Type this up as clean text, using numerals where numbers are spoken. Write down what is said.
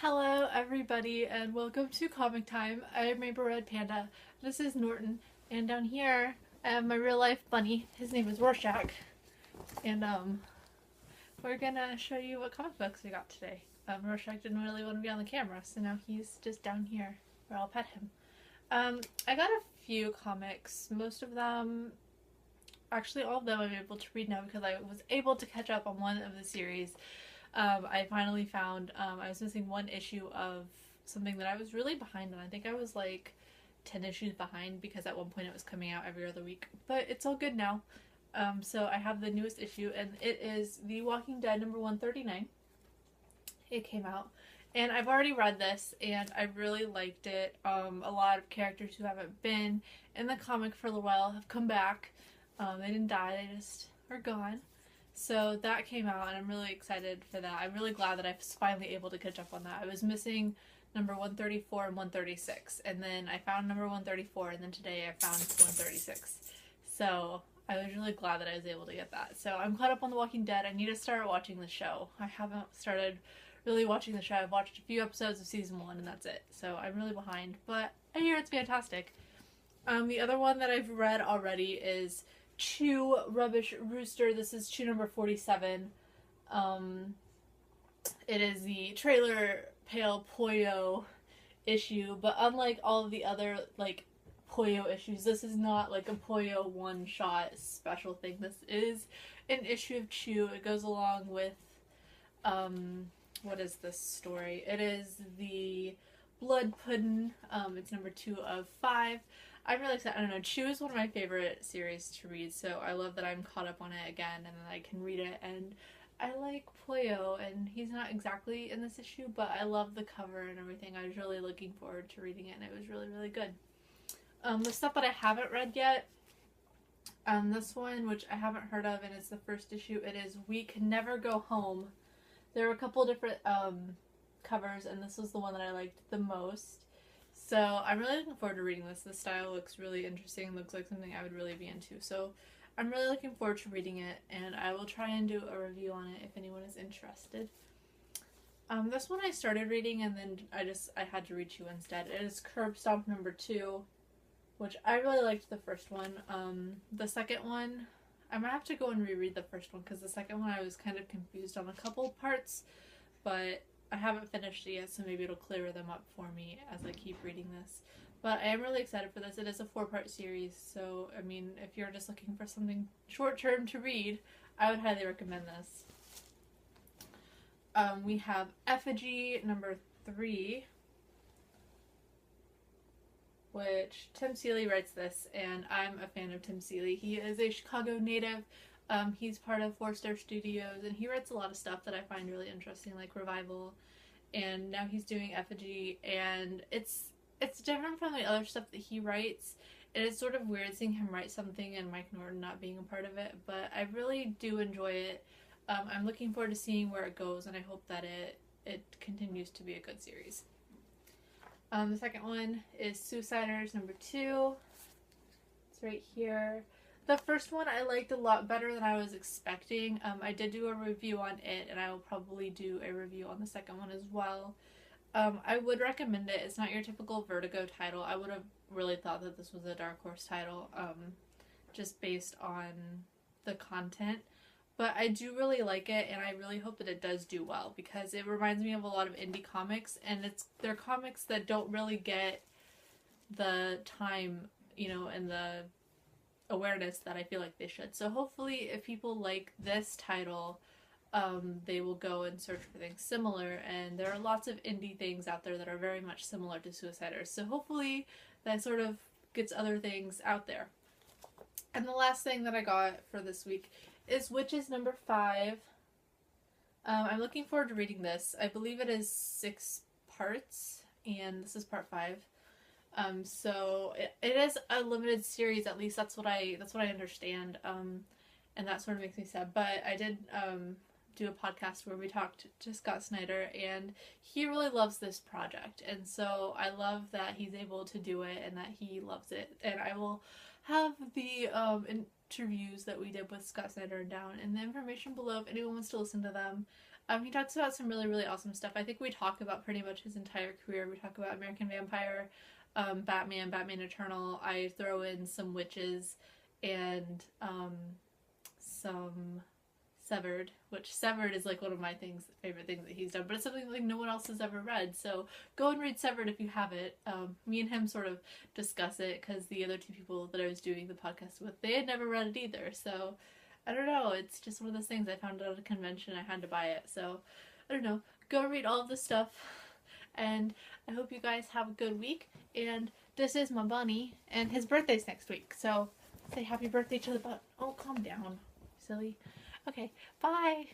Hello everybody and welcome to Comic Time. I am Rainbow Red Panda. This is Norton, and down here I have my real life bunny. His name is Rorschach. And we're gonna show you what comic books we got today. Rorschach didn't really want to be on the camera, so now he's just down here where I'll pet him. I got a few comics. Most of them, actually all of them I'm able to read now because I was able to catch up on one of the series. I finally found, I was missing one issue of something that I was really behind on. I think I was like 10 issues behind because at one point it was coming out every other week. But it's all good now. So I have the newest issue, and it is The Walking Dead number 139. It came out. And I've already read this, and I really liked it. A lot of characters who haven't been in the comic for a while have come back. They didn't die, they just are gone. So that came out, and I'm really excited for that. I'm really glad that I was finally able to catch up on that. I was missing number 134 and 136, and then I found number 134, and then today I found 136. So I was really glad that I was able to get that. So I'm caught up on The Walking Dead. I need to start watching the show. I haven't started really watching the show. I've watched a few episodes of season 1, and that's it. So I'm really behind, but I hear it's fantastic. The other one that I've read already is Chew Rubbish Rooster. This is Chew number 47. It is the trailer Pale Pollo issue, but unlike all of the other like Pollo issues, this is not like a Pollo one-shot special thing. This is an issue of Chew. It goes along with what is this story? It is the Blood Puddin'. It's number 2 of 5. I'm really excited. I don't know. Chew is one of my favorite series to read, so I love that I'm caught up on it again and then I can read it. And I like Pollo, and he's not exactly in this issue, but I love the cover and everything. I was really looking forward to reading it, and it was really, really good. The stuff that I haven't read yet, this one, which I haven't heard of, and it's the first issue, it is We Can Never Go Home. There are a couple different covers, and this was the one that I liked the most. So I'm really looking forward to reading this. The style looks really interesting. It looks like something I would really be into. So I'm really looking forward to reading it, and I will try and do a review on it if anyone is interested. This one I started reading, and then I had to read 2 instead. It is Curb Stomp number 2, which I really liked the first one. The second one, I might have to go and reread the first one because the second one I was kind of confused on a couple parts, but I haven't finished it yet, so maybe it'll clear them up for me as I keep reading this. But I am really excited for this. It is a 4-part series, so I mean, if you're just looking for something short-term to read, I would highly recommend this. We have Effigy number 3, which Tim Seeley writes this, and I'm a fan of Tim Seeley. He is a Chicago native. He's part of 4 Star Studios, and he writes a lot of stuff that I find really interesting, like Revival, and now he's doing Effigy, and it's different from the other stuff that he writes. And it's sort of weird seeing him write something and Mike Norton not being a part of it, but I really do enjoy it. I'm looking forward to seeing where it goes, and I hope that it continues to be a good series. The second one is Suiciders number 2. It's right here. The first one I liked a lot better than I was expecting. I did do a review on it, and I will probably do a review on the second one as well. I would recommend it. It's not your typical Vertigo title. I would have really thought that this was a Dark Horse title, just based on the content. But I do really like it, and I really hope that it does do well, because it reminds me of a lot of indie comics, and they're comics that don't really get the time, and the awareness that I feel like they should. So hopefully if people like this title, they will go and search for things similar, and there are lots of indie things out there that are very much similar to Suiciders. So hopefully that sort of gets other things out there. And the last thing that I got for this week is Witches number 5. I'm looking forward to reading this. I believe it is 6 parts, and this is part 5. So it is a limited series, at least that's what I understand, and that sort of makes me sad. But I did do a podcast where we talked to Scott Snyder, and he really loves this project, and so I love that he's able to do it and that he loves it. And I will have the interviews that we did with Scott Snyder down in the information below if anyone wants to listen to them. He talks about some really, really awesome stuff. I think we talk about pretty much his entire career. We talk about American Vampire, Batman, Batman Eternal. I throw in some witches and some Severed, which Severed is like one of my favorite things that he's done, but it's something like no one else has ever read. So go and read Severed if you have it. Me and him sort of discuss it because the other two people that I was doing the podcast with, they had never read it either. So I don't know. It's just one of those things. I found it at a convention. I had to buy it. So I don't know. Go read all of this stuff, and I hope you guys have a good week. And this is my bunny, and his birthday's next week. So say happy birthday to the bunny. Oh, calm down, silly. Okay, bye!